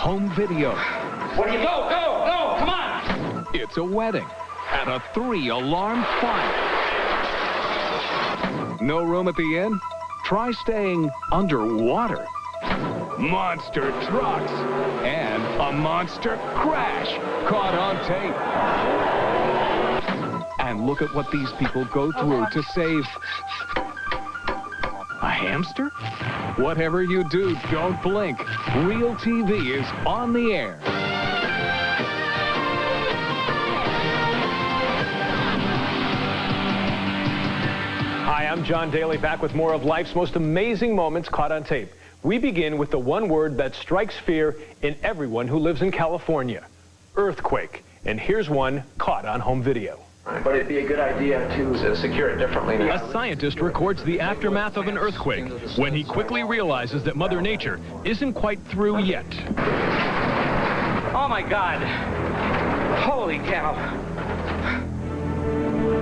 home video. What do you go, come on! It's a wedding at a 3-alarm fire. No room at the inn? Try staying underwater. Monster trucks and a monster crash caught on tape. And look at what these people go through to save a hamster? Whatever you do, don't blink. Realtv is on the air. Hi, I'm John Daly, back with more of life's most amazing moments caught on tape. We begin with the one word that strikes fear in everyone who lives in California: earthquake. And here's one caught on home video. But it'd be a good idea to secure it differently. A scientist records the aftermath of an earthquake when he quickly realizes that Mother Nature isn't quite through yet. Oh my God! Holy cow!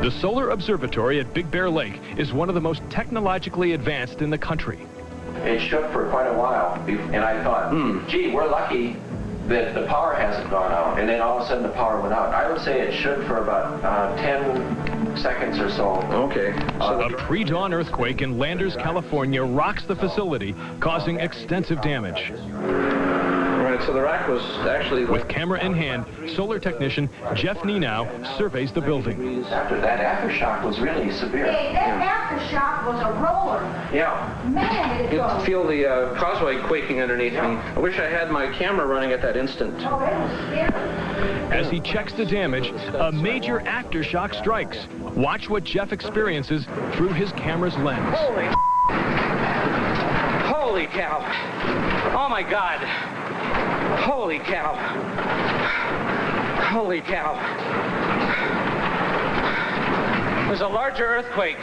The Solar Observatory at Big Bear Lake is one of the most technologically advanced in the country. It shook for quite a while, and I thought, gee, we're lucky that the power hasn't gone out. And then all of a sudden the power went out. I would say it shook for about 10 seconds or so. Okay. A pre-dawn earthquake in Landers, California rocks the facility, causing extensive damage. Right, so the rock was actually... With camera in hand, solar technician Jeff Nenow surveys the building. After that aftershock was really severe. Hey, that aftershock was a roller. Yeah. Man, did it You go. could feel the causeway quaking underneath me. I wish I had my camera running at that instant. Oh, it was scary. As he checks the damage, a major aftershock strikes. Watch what Jeff experiences through his camera's lens. Holy cow! Oh my God! Holy cow! Holy cow! It was a larger earthquake.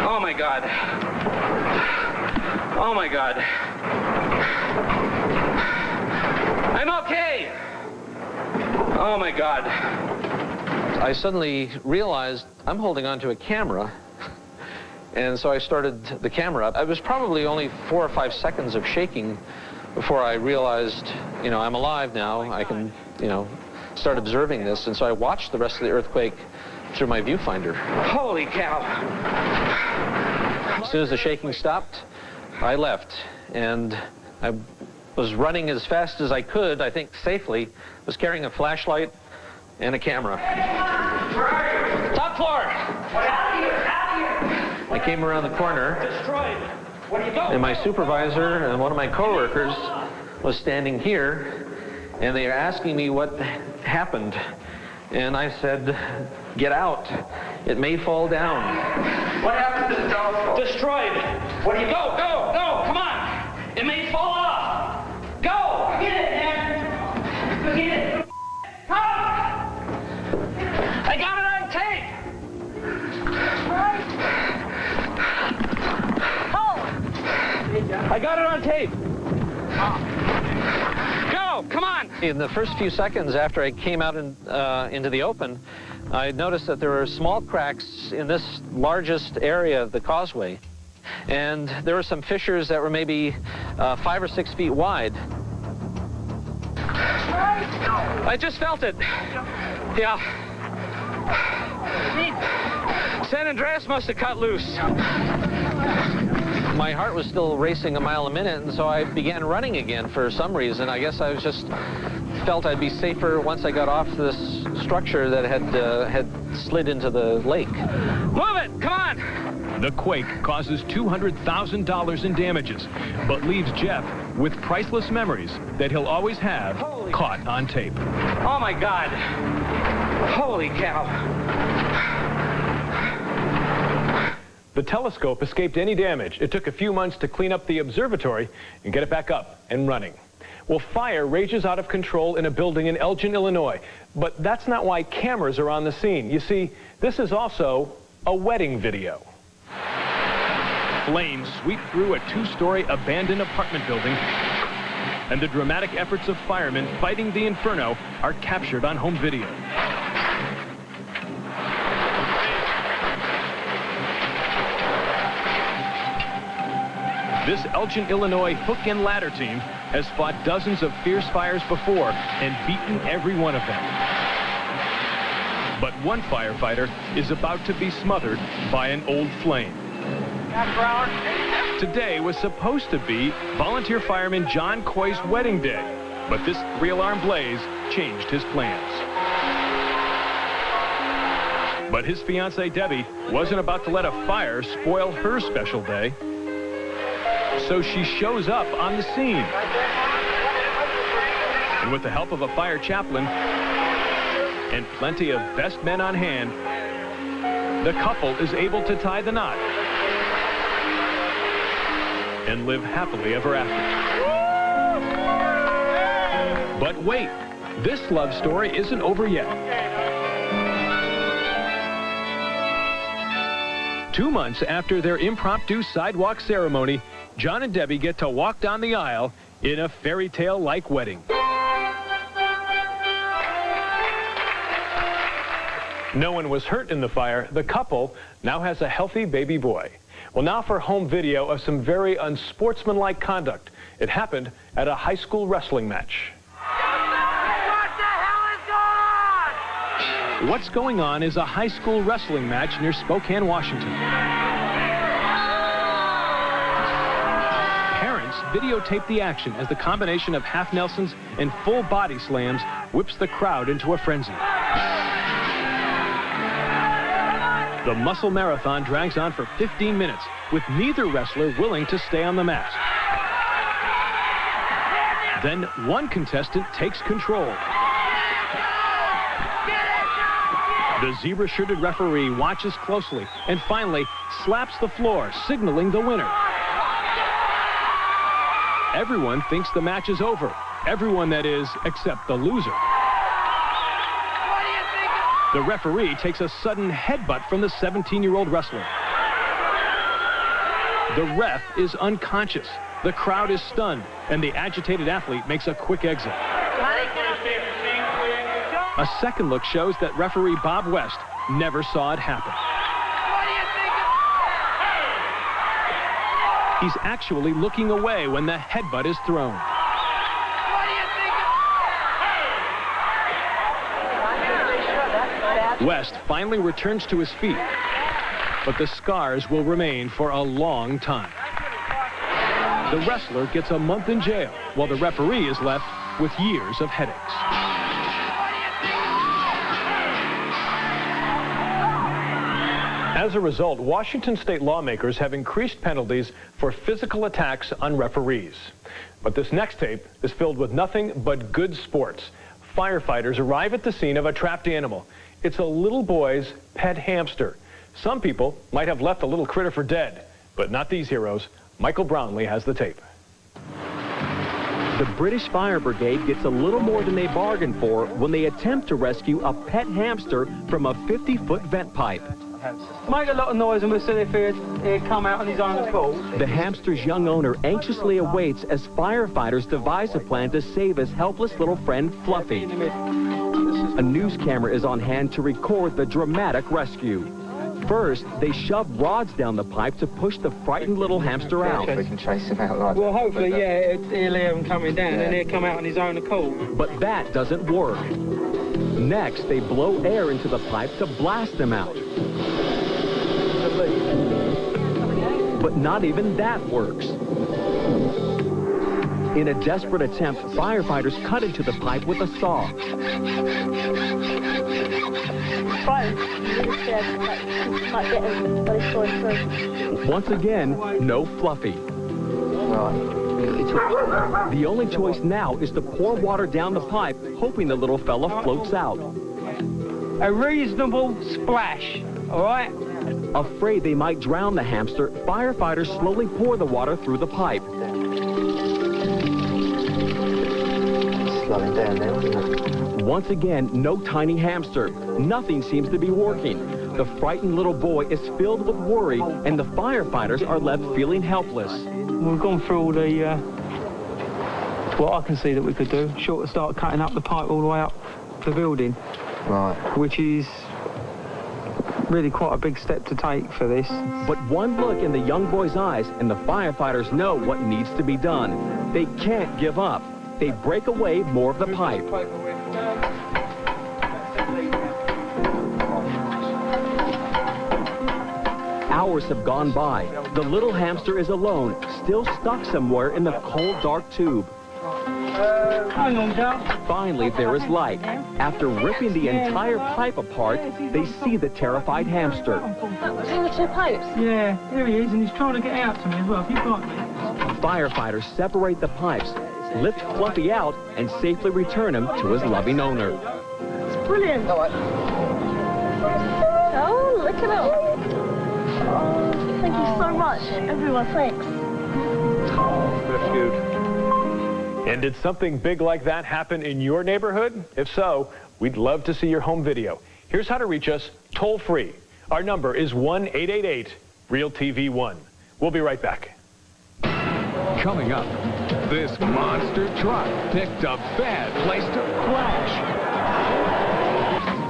Oh my God! Oh my God! I'm okay! Oh my God! I suddenly realized I'm holding onto a camera, and so I started the camera up. It was probably only 4 or 5 seconds of shaking before I realized, I'm alive now. I can, start observing this. And so I watched the rest of the earthquake through my viewfinder. Holy cow! As soon as the shaking stopped, I left, and I was running as fast as I could, I think safely. Was carrying a flashlight and a camera. Where are you? Top floor! Out of here! I came around the corner, Destroyed! What do you go? and my supervisor and one of my coworkers was standing here, and they were asking me what happened. And I said, get out. It may fall down. What happened to the telephone? Destroyed! What do you go? Come on! It may fall off! Go! Get it, man! Get it! Come! I got it on tape! I got it on tape! Go! Come on! In the first few seconds after I came out into the open, I noticed that there were small cracks in this largest area of the causeway. And there were some fissures that were maybe 5 or 6 feet wide. I just felt it. Yeah. San Andreas must have cut loose. My heart was still racing a mile a minute, and so I began running again for some reason. I guess I was just felt I'd be safer once I got off this structure that had slid into the lake. Move it! Come on! The quake causes $200,000 in damages, but leaves Jeff with priceless memories that he'll always have caught on tape. Oh my God! Holy cow! The telescope escaped any damage. It took a few months to clean up the observatory and get it back up and running. Well, fire rages out of control in a building in Elgin, Illinois. But that's not why cameras are on the scene. You see, this is also a wedding video. Flames sweep through a 2-story abandoned apartment building, and the dramatic efforts of firemen fighting the inferno are captured on home video. This Elgin, Illinois hook and ladder team has fought dozens of fierce fires before and beaten every one of them. But one firefighter is about to be smothered by an old flame. Today was supposed to be volunteer fireman John Coy's wedding day, but this three-alarm blaze changed his plans. But his fiancée Debbie wasn't about to let a fire spoil her special day. So she shows up on the scene. And with the help of a fire chaplain and plenty of best men on hand, the couple is able to tie the knot and live happily ever after. But wait, this love story isn't over yet. 2 months after their impromptu sidewalk ceremony, John and Debbie get to walk down the aisle in a fairy tale-like wedding. No one was hurt in the fire. The couple now has a healthy baby boy. Well, now for home video of some very unsportsmanlike conduct. It happened at a high school wrestling match. What the hell is going on? What's going on is a high school wrestling match near Spokane, Washington. Parents videotape the action as the combination of half Nelsons and full body slams whips the crowd into a frenzy. The muscle marathon drags on for 15 minutes, with neither wrestler willing to stay on the mat. Then one contestant takes control. The zebra-shirted referee watches closely and finally slaps the floor, signaling the winner. Everyone thinks the match is over. Everyone, that is, except the loser. The referee takes a sudden headbutt from the 17-year-old wrestler. The ref is unconscious. The crowd is stunned, and the agitated athlete makes a quick exit. A second look shows that referee Bob West never saw it happen. He's actually looking away when the headbutt is thrown. West finally returns to his feet, but the scars will remain for a long time. The wrestler gets a month in jail, while the referee is left with years of headaches. As a result, Washington state lawmakers have increased penalties for physical attacks on referees. But this next tape is filled with nothing but good sports. Firefighters arrive at the scene of a trapped animal. It's a little boy's pet hamster. Some people might have left the little critter for dead, but not these heroes. Michael Brownlee has the tape. The British Fire Brigade gets a little more than they bargained for when they attempt to rescue a pet hamster from a 50-foot vent pipe. Make a lot of noise and we'll see if he'd come out on his own accord. The hamster's young owner anxiously awaits as firefighters devise a plan to save his helpless little friend, Fluffy. A news camera is on hand to record the dramatic rescue. First, they shove rods down the pipe to push the frightened little hamster out. We can chase him out like that. Well, hopefully, yeah, he'll hear him coming down and he'll come out on his own accord. But that doesn't work. Next, they blow air into the pipe to blast him out. But not even that works. In a desperate attempt, firefighters cut into the pipe with a saw. Once again, no Fluffy. The only choice now is to pour water down the pipe, hoping the little fella floats out. A reasonable splash, all right? Afraid they might drown the hamster, firefighters slowly pour the water through the pipe. Slowing down now, isn't it? Once again, no tiny hamster. Nothing seems to be working. The frightened little boy is filled with worry, and the firefighters are left feeling helpless. We've gone through all the, what I can see that we could do, short of start cutting up the pipe all the way up the building. Right. Which is really quite a big step to take for this. But one look in the young boy's eyes, and the firefighters know what needs to be done. They can't give up. They break away more of the pipe. Hours have gone by. The little hamster is alone, still stuck somewhere in the cold, dark tube. Hang on, Joe. Finally, there is light. After ripping the entire pipe apart, they see the terrified hamster. Between the two pipes? Yeah, there he is, and he's trying to get out to me as well. If you've got me. Firefighters separate the pipes, lift Fluffy out, and safely return him to his loving owner. It's brilliant. Oh, look at it. Oh, thank you so much. Everyone, thanks. That's cute. And did something big like that happen in your neighborhood? If so, we'd love to see your home video. Here's how to reach us toll-free. Our number is 1-888-REAL-TV-1. We'll be right back. Coming up, this monster truck picked a bad place to crash.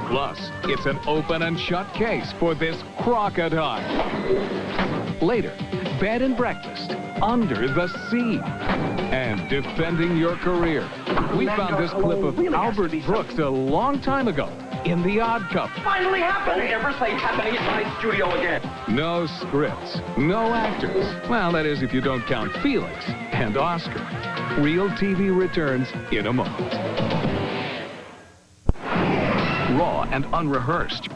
Plus, it's an open and shut case for this crocodile. Later, bed and breakfast under the sea. And defending your career. We found this clip of Albert Brooks a long time ago in The Odd Couple. Finally happened. Everything happening at my studio again. No scripts, no actors. Well, that is if you don't count Felix and Oscar. Real TV returns in a moment. Raw and unrehearsed.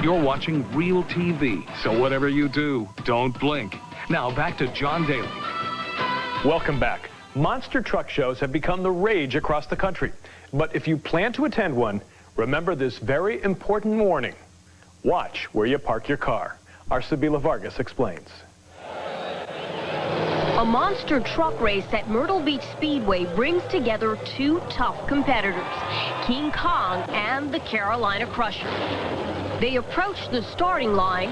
You're watching Real TV, so whatever you do, don't blink. Now back to John Daly. Welcome back. Monster truck shows have become the rage across the country. But if you plan to attend one, remember this very important warning. Watch where you park your car. Our Sabila Vargas explains. A monster truck race at Myrtle Beach Speedway brings together two tough competitors, King Kong and the Carolina Crusher. They approach the starting line,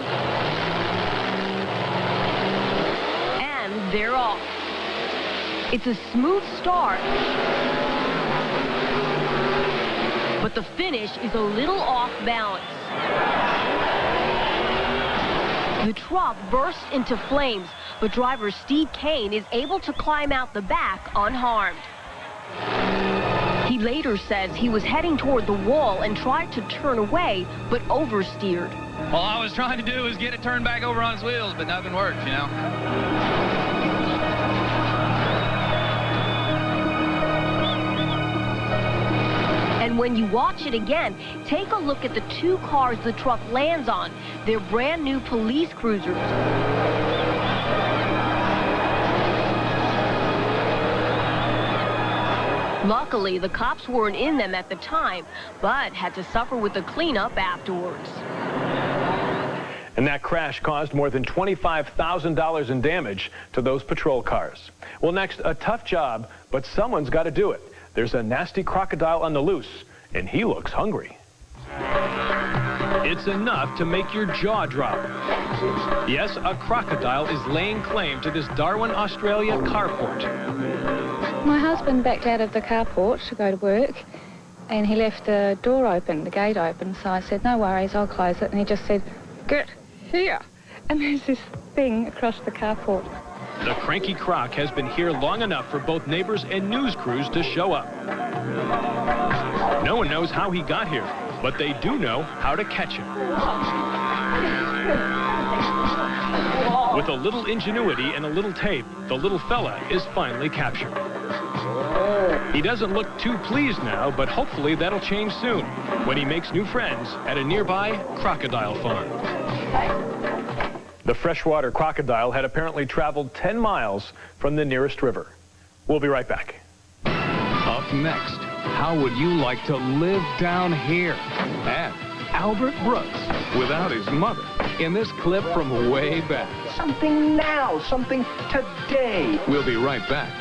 and they're off. It's a smooth start, but the finish is a little off balance. The truck bursts into flames, but driver Steve Kane is able to climb out the back unharmed. He later says he was heading toward the wall and tried to turn away, but oversteered. All I was trying to do was get it turned back over on its wheels, but nothing worked, you know. And when you watch it again, take a look at the two cars the truck lands on. They're brand new police cruisers. Luckily, the cops weren't in them at the time, but had to suffer with the cleanup afterwards. And that crash caused more than $25,000 in damage to those patrol cars. Well, next, a tough job, but someone's got to do it. There's a nasty crocodile on the loose, and he looks hungry. It's enough to make your jaw drop. Yes, a crocodile is laying claim to this Darwin, Australia carport. My husband backed out of the carport to go to work, and he left the door open, the gate open, so I said, no worries, I'll close it. And he just said, get here. And there's this thing across the carport. The cranky croc has been here long enough for both neighbors and news crews to show up. No one knows how he got here, but they do know how to catch him. With a little ingenuity and a little tape, the little fella is finally captured. He doesn't look too pleased now, but hopefully that'll change soon when he makes new friends at a nearby crocodile farm. The freshwater crocodile had apparently traveled 10 miles from the nearest river. We'll be right back. Up next, how would you like to live down here? And Albert Brooks without his mother in this clip from way back. Something now, something today. We'll be right back.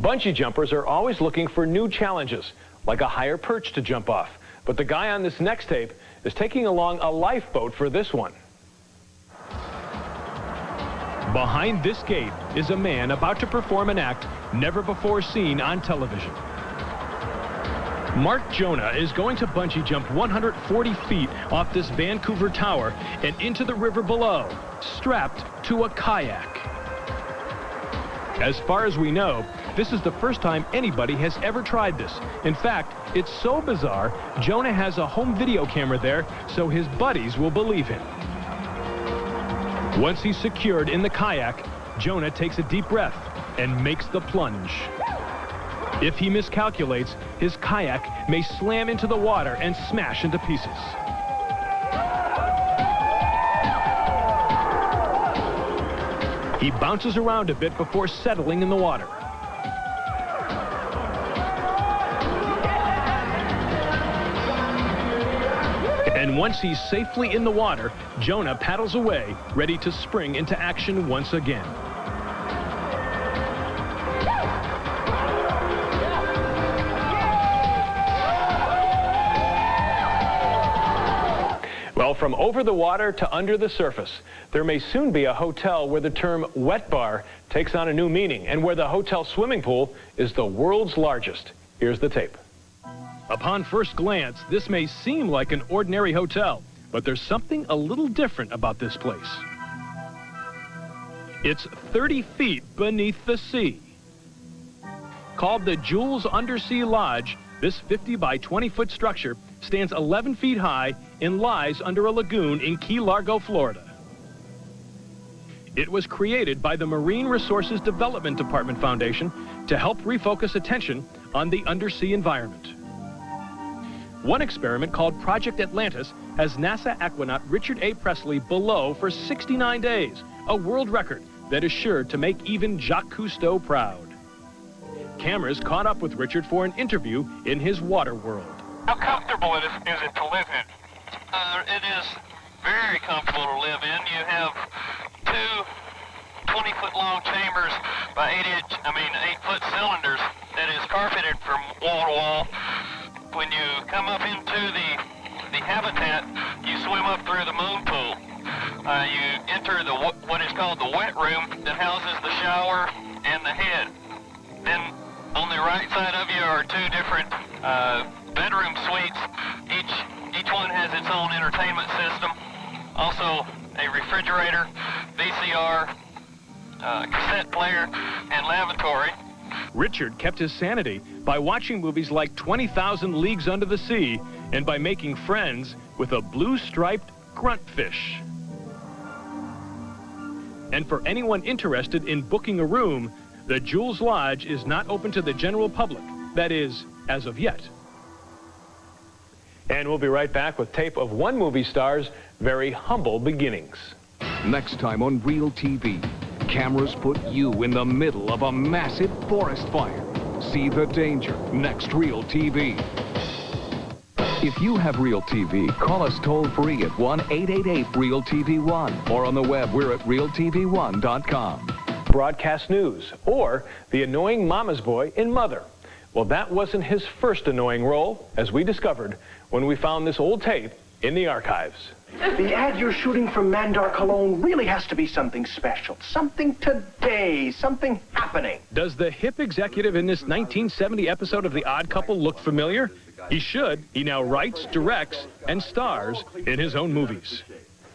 Bungee jumpers are always looking for new challenges, like a higher perch to jump off. But the guy on this next tape is taking along a lifeboat for this one. Behind this gate is a man about to perform an act never before seen on television. Mark Jonah is going to bungee jump 140 feet off this Vancouver tower and into the river below, strapped to a kayak. As far as we know, this is the first time anybody has ever tried this. In fact, it's so bizarre, Jonah has a home video camera there, so his buddies will believe him. Once he's secured in the kayak, Jonah takes a deep breath and makes the plunge. If he miscalculates, his kayak may slam into the water and smash into pieces. He bounces around a bit before settling in the water. And once he's safely in the water, Jonah paddles away, ready to spring into action once again. Well, from over the water to under the surface, there may soon be a hotel where the term wet bar takes on a new meaning and where the hotel swimming pool is the world's largest. Here's the tape. Upon first glance, this may seem like an ordinary hotel, but there's something a little different about this place. It's 30 feet beneath the sea. Called the Jules Undersea Lodge, this 50 by 20 foot structure stands 11 feet high and lies under a lagoon in Key Largo, Florida. It was created by the Marine Resources Development Department Foundation to help refocus attention on the undersea environment. One experiment called Project Atlantis has NASA aquanaut Richard A. Presley below for 69 days, a world record that is sure to make even Jacques Cousteau proud. Cameras caught up with Richard for an interview in his water world. How comfortable is it to live in? It is very comfortable to live in. You have two 20-foot long chambers by 8-foot cylinders that is carpeted from wall to wall. When you come up into the habitat, you swim up through the moon pool. You enter what is called the wet room that houses the shower and the head. Then on the right side of you are two different bedroom suites. Each one has its own entertainment system. Also a refrigerator, VCR, cassette player, and lavatory. Richard kept his sanity by watching movies like 20,000 Leagues Under the Sea and by making friends with a blue-striped gruntfish. And for anyone interested in booking a room, the Jules Lodge is not open to the general public. That is, as of yet. And we'll be right back with tape of one movie star's very humble beginnings. Next time on Realtv, cameras put you in the middle of a massive forest fire. See the danger next Realtv. If you have Realtv, call us toll-free at 1-888-REAL-TV-1 or on the web, we're at realtv1.com. Broadcast news, or the annoying mama's boy in Mother. Well, that wasn't his first annoying role, as we discovered when we found this old tape in the archives. The ad you're shooting for Mandar Cologne really has to be something special. Something today. Something happening. Does the hip executive in this 1970 episode of The Odd Couple look familiar? He should. He now writes, directs, and stars in his own movies.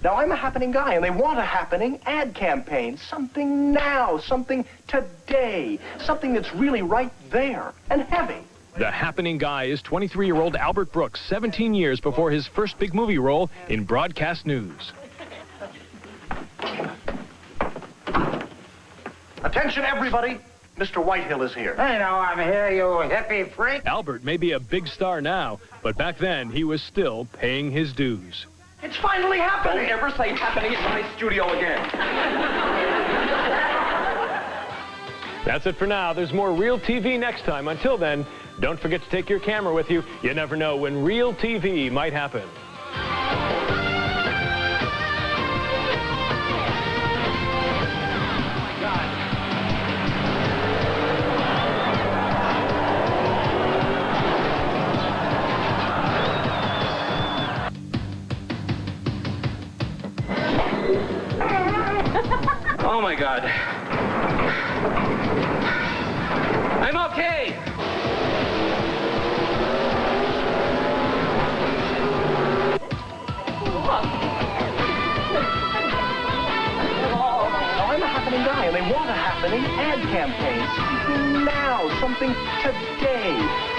Now, I'm a happening guy, and they want a happening ad campaign. Something now, something today, something that's really right there and heavy. The happening guy is 23-year-old Albert Brooks, 17 years before his first big movie role in broadcast news. Attention, everybody. Mr. Whitehill is here. I know I'm here, you hippie freak. Albert may be a big star now, but back then he was still paying his dues. It's finally happening. Don't ever say happening in my studio again. That's it for now. There's more Realtv next time. Until then, don't forget to take your camera with you. You never know when Realtv might happen. Oh my God. I'm okay. and they want a happening ad campaign. Something now, something today.